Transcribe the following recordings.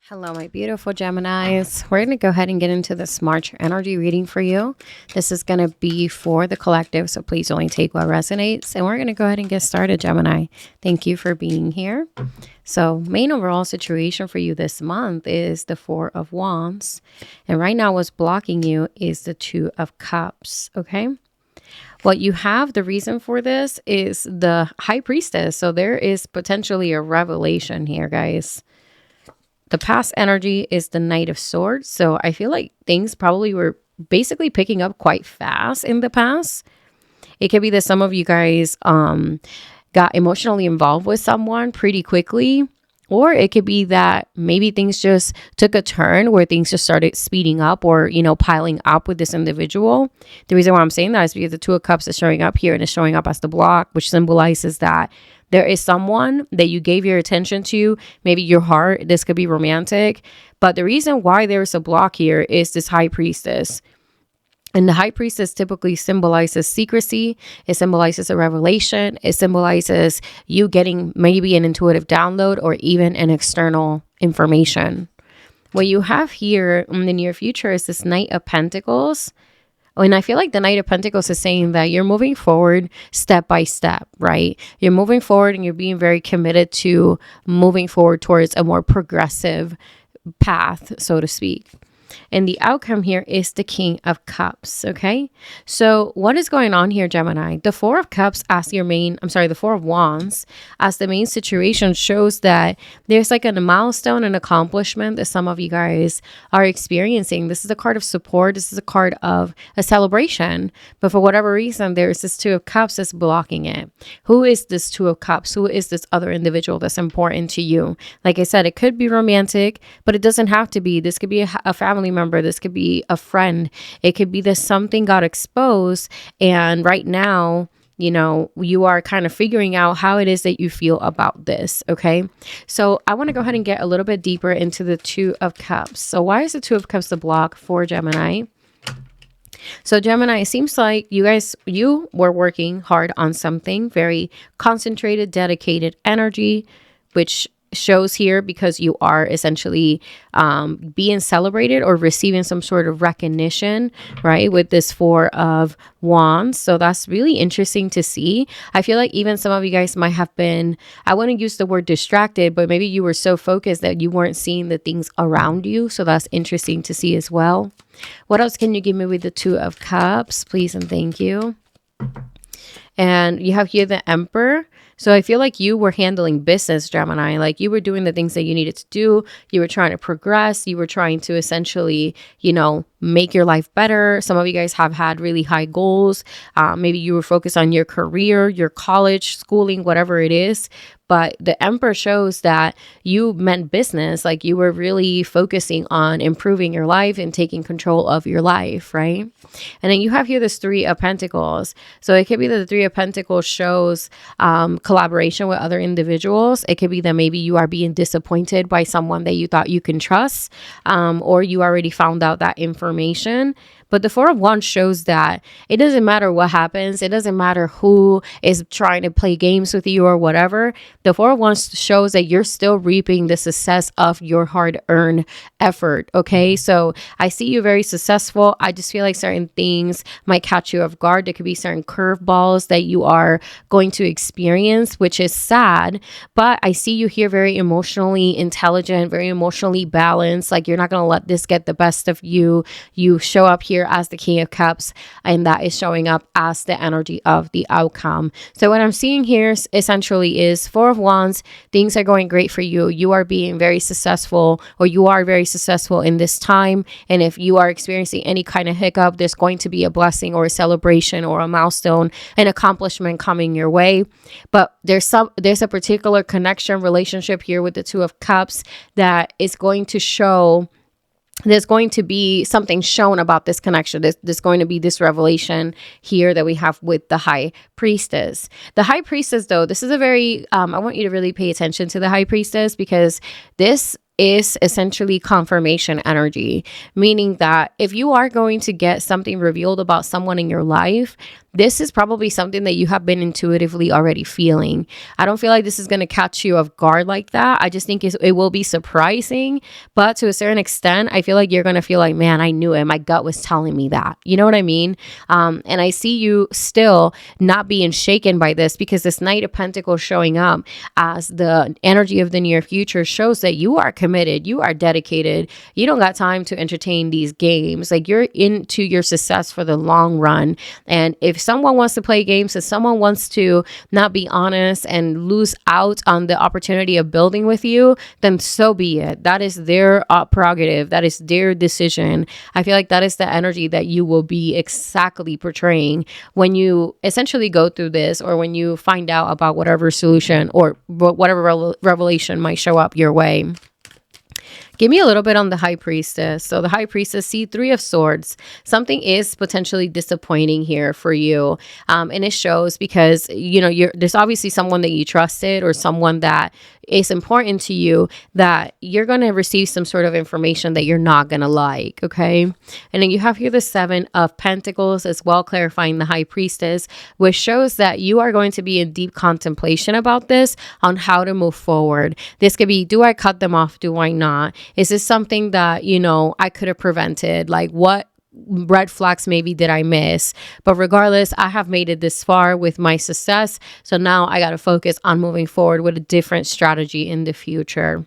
Hello, my beautiful Geminis. We're going to go ahead and get into this March energy reading for you. This is going to be for the collective, so please only take what resonates. And we're going to go ahead and get started, Gemini. Thank you for being here. So, main overall situation for you this month is the Four of Wands. And right now, what's blocking you is the Two of Cups, okay? What you have, the reason for this is the High Priestess. So, there is potentially a revelation here, guys. The past energy is the Knight of Swords. So I feel like things probably were basically picking up quite fast in the past. It could be that some of you guys got emotionally involved with someone pretty quickly. Or it could be that maybe things just took a turn where things just started speeding up or, piling up with this individual. The reason why I'm saying that is because the Two of Cups is showing up here and it's showing up as the block, which symbolizes that there is someone that you gave your attention to, maybe your heart. This could be romantic. But the reason why there's a block here is this High Priestess. And the High Priestess typically symbolizes secrecy. It symbolizes a revelation. It symbolizes you getting maybe an intuitive download or even an external information. What you have here in the near future is this Knight of Pentacles. And I feel like the Knight of Pentacles is saying that you're moving forward step by step, right? You're moving forward and you're being very committed to moving forward towards a more progressive path, so to speak. And the outcome here is the King of Cups, okay? So what is going on here, Gemini? The Four of Cups as the Four of Wands as the main situation shows that there's like a milestone and accomplishment that some of you guys are experiencing. This is a card of support. This is a card of a celebration. But for whatever reason, there's this Two of Cups that's blocking it. Who is this Two of Cups? Who is this other individual that's important to you? Like I said, it could be romantic, but it doesn't have to be. This could be a family member. This could be a friend. It could be that something got exposed and right now, you are kind of figuring out how it is that you feel about this, okay? So I want to go ahead and get a little bit deeper into the Two of Cups. So why is the Two of Cups the block for Gemini? So Gemini, it seems like you were working hard on something, very concentrated, dedicated energy, which shows here because you are essentially being celebrated or receiving some sort of recognition, right, with this Four of Wands. So that's really interesting to see. I feel like even some of you guys might have been, I wouldn't use the word distracted, but maybe you were so focused that you weren't seeing the things around you. So that's interesting to see as well. What else can you give me with the Two of Cups, please and thank you? And you have here the Emperor. So I feel like you were handling business, Gemini, like you were doing the things that you needed to do. You were trying to progress. You were trying to essentially, make your life better. Some of you guys have had really high goals. Maybe you were focused on your career, your college, schooling, whatever it is. But the Emperor shows that you meant business, like you were really focusing on improving your life and taking control of your life, right? And then you have here this Three of Pentacles. So it could be that the Three of Pentacles shows collaboration with other individuals. It could be that maybe you are being disappointed by someone that you thought you can trust, or you already found out that information. But the Four of Wands shows that it doesn't matter what happens. It doesn't matter who is trying to play games with you or whatever. The Four of Wands shows that you're still reaping the success of your hard-earned effort, okay? So I see you very successful. I just feel like certain things might catch you off guard. There could be certain curveballs that you are going to experience, which is sad. But I see you here very emotionally intelligent, very emotionally balanced. Like you're not going to let this get the best of you. You show up here as the King of Cups, and that is showing up as the energy of the outcome. So what I'm seeing here essentially is Four of Wands. Things are going great for you. You are being very successful, or you are very successful in this time. And if you are experiencing any kind of hiccup, there's going to be a blessing or a celebration or a milestone, an accomplishment coming your way. But there's a particular connection relationship here with the Two of Cups that is going to show. There's going to be something shown about this connection. There's going to be this revelation here that we have with the High Priestess. The High Priestess, though, this is a very, I want you to really pay attention to the High Priestess because this is essentially confirmation energy, meaning that if you are going to get something revealed about someone in your life, this is probably something that you have been intuitively already feeling. I don't feel like this is going to catch you off guard like that. I just think it will be surprising, but to a certain extent, I feel like you're going to feel like, man, I knew it. My gut was telling me that. You know what I mean? And I see you still not being shaken by this, because this Knight of Pentacles showing up as the energy of the near future shows that you are committed, you are dedicated, you don't got time to entertain these games. Like, you're into your success for the long run. And if someone wants to play games, if someone wants to not be honest and lose out on the opportunity of building with you, then so be it. That is their prerogative. That is their decision. I feel like that is the energy that you will be exactly portraying when you essentially go through this, or when you find out about whatever solution or whatever revelation might show up your way. Give me a little bit on the High Priestess. So the High Priestess, see, Three of Swords. Something is potentially disappointing here for you. And it shows because, you know, there's obviously someone that you trusted, or someone that is important to you, that you're going to receive some sort of information that you're not going to like, okay? And then you have here the Seven of Pentacles as well, clarifying the High Priestess, which shows that you are going to be in deep contemplation about this, on how to move forward. This could be, do I cut them off? Do I not? Is this something that, you know, I could have prevented? Like, what red flags maybe did I miss? But regardless, I have made it this far with my success. So now I got to focus on moving forward with a different strategy in the future.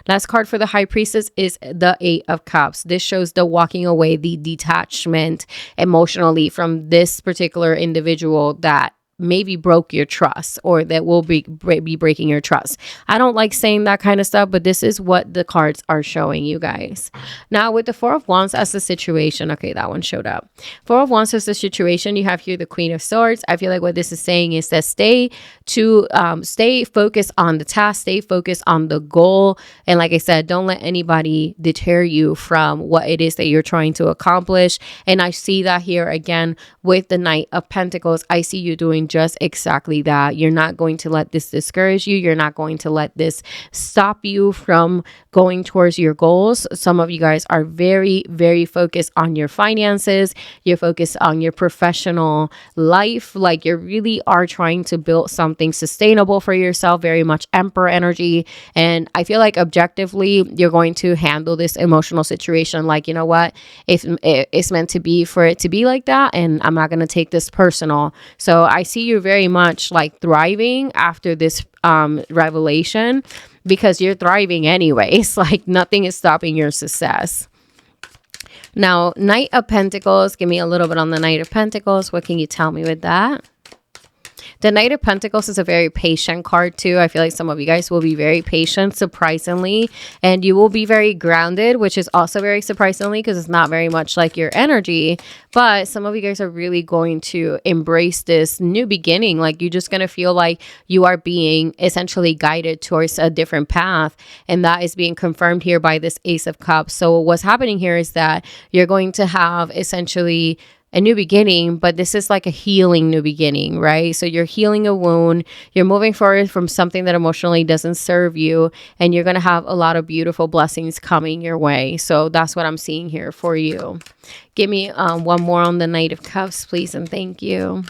Last card for the High Priestess is the Eight of Cups. This shows the walking away, the detachment emotionally from this particular individual that maybe broke your trust, or that will be breaking your trust. I don't like saying that kind of stuff, but this is what the cards are showing you guys. Now with the Four of Wands as the situation, okay, that one showed up. Four of Wands as the situation, you have here the Queen of Swords. I feel like what this is saying is that stay focused on the task, stay focused on the goal. And like I said, don't let anybody deter you from what it is that you're trying to accomplish. And I see that here again with the Knight of Pentacles. I see you doing just exactly that. You're not going to let this discourage you. You're not going to let this stop you from going towards your goals. Some of you guys are very, very focused on your finances. You're focused on your professional life. Like, you really are trying to build something sustainable for yourself, very much Emperor energy. And I feel like objectively, you're going to handle this emotional situation like, you know what, if it's meant to be for it to be like that, and I'm not going to take this personal. So I see you very much like thriving after this revelation, because you're thriving anyways. Like, nothing is stopping your success. Now, Knight of Pentacles, give me a little bit on the Knight of Pentacles. What can you tell me with that? The Knight of Pentacles is a very patient card too. I feel like some of you guys will be very patient, surprisingly, and you will be very grounded, which is also very surprisingly, because it's not very much like your energy. But some of you guys are really going to embrace this new beginning. Like, you're just going to feel like you are being essentially guided towards a different path. And that is being confirmed here by this Ace of Cups. So what's happening here is that you're going to have essentially a new beginning, but this is like a healing new beginning, right? So you're healing a wound, you're moving forward from something that emotionally doesn't serve you, and you're going to have a lot of beautiful blessings coming your way. So that's what I'm seeing here for you. Give me one more on the Knight of Cups, please, and thank you.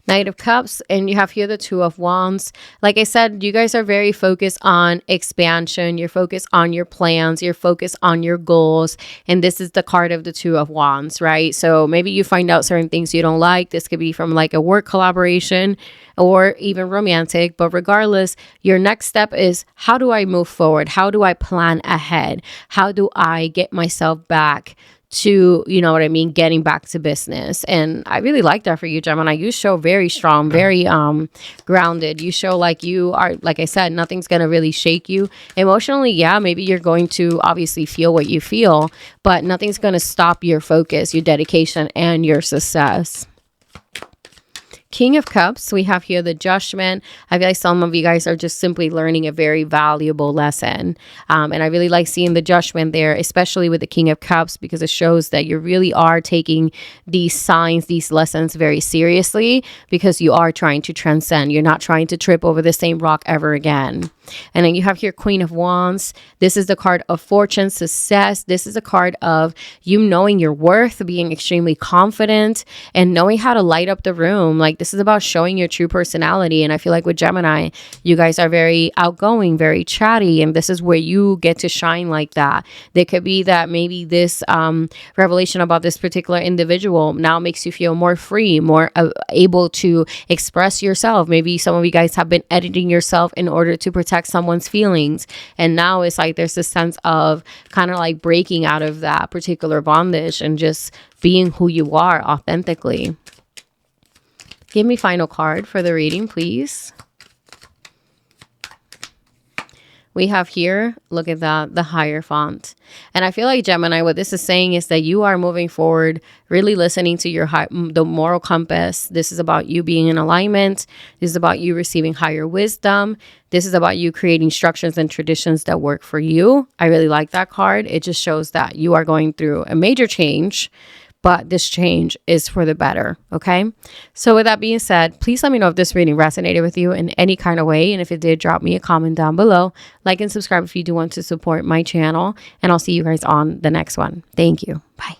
Knight of Cups, and you have here the Two of Wands. Like I said, you guys are very focused on expansion. You're focused on your plans. You're focused on your goals. And this is the card of the Two of Wands, right? So maybe you find out certain things you don't like. This could be from like a work collaboration or even romantic. But regardless, your next step is, how do I move forward? How do I plan ahead? How do I get myself back to, you know what I mean, getting back to business? And I really like that for you, Gemini. You show very strong, very grounded. You show like you are, like I said, nothing's gonna really shake you emotionally. Yeah, maybe you're going to obviously feel what you feel, but nothing's gonna stop your focus, your dedication, and your success. King of Cups, we have here the Judgment. I feel like some of you guys are just simply learning a very valuable lesson. And I really like seeing the Judgment there, especially with the King of Cups, because it shows that you really are taking these signs, these lessons very seriously, because you are trying to transcend. You're not trying to trip over the same rock ever again. And then you have here Queen of Wands. This is the card of fortune, success. This is a card of you knowing your worth, being extremely confident, and knowing how to light up the room. Like, this is about showing your true personality. And I feel like with Gemini, you guys are very outgoing, very chatty, and this is where you get to shine like that. There could be that maybe this revelation about this particular individual now makes you feel more free, more able to express yourself. Maybe some of you guys have been editing yourself in order to protect someone's feelings, and now it's like there's a sense of kind of like breaking out of that particular bondage and just being who you are authentically. Give me final card for the reading, please. We have here, look at that, the Hierophant. And I feel like Gemini, what this is saying is that you are moving forward, really listening to your the moral compass. This is about you being in alignment. This is about you receiving higher wisdom. This is about you creating structures and traditions that work for you. I really like that card. It just shows that you are going through a major change, but this change is for the better, okay? So with that being said, please let me know if this reading resonated with you in any kind of way. And if it did, drop me a comment down below. Like and subscribe if you do want to support my channel. And I'll see you guys on the next one. Thank you. Bye.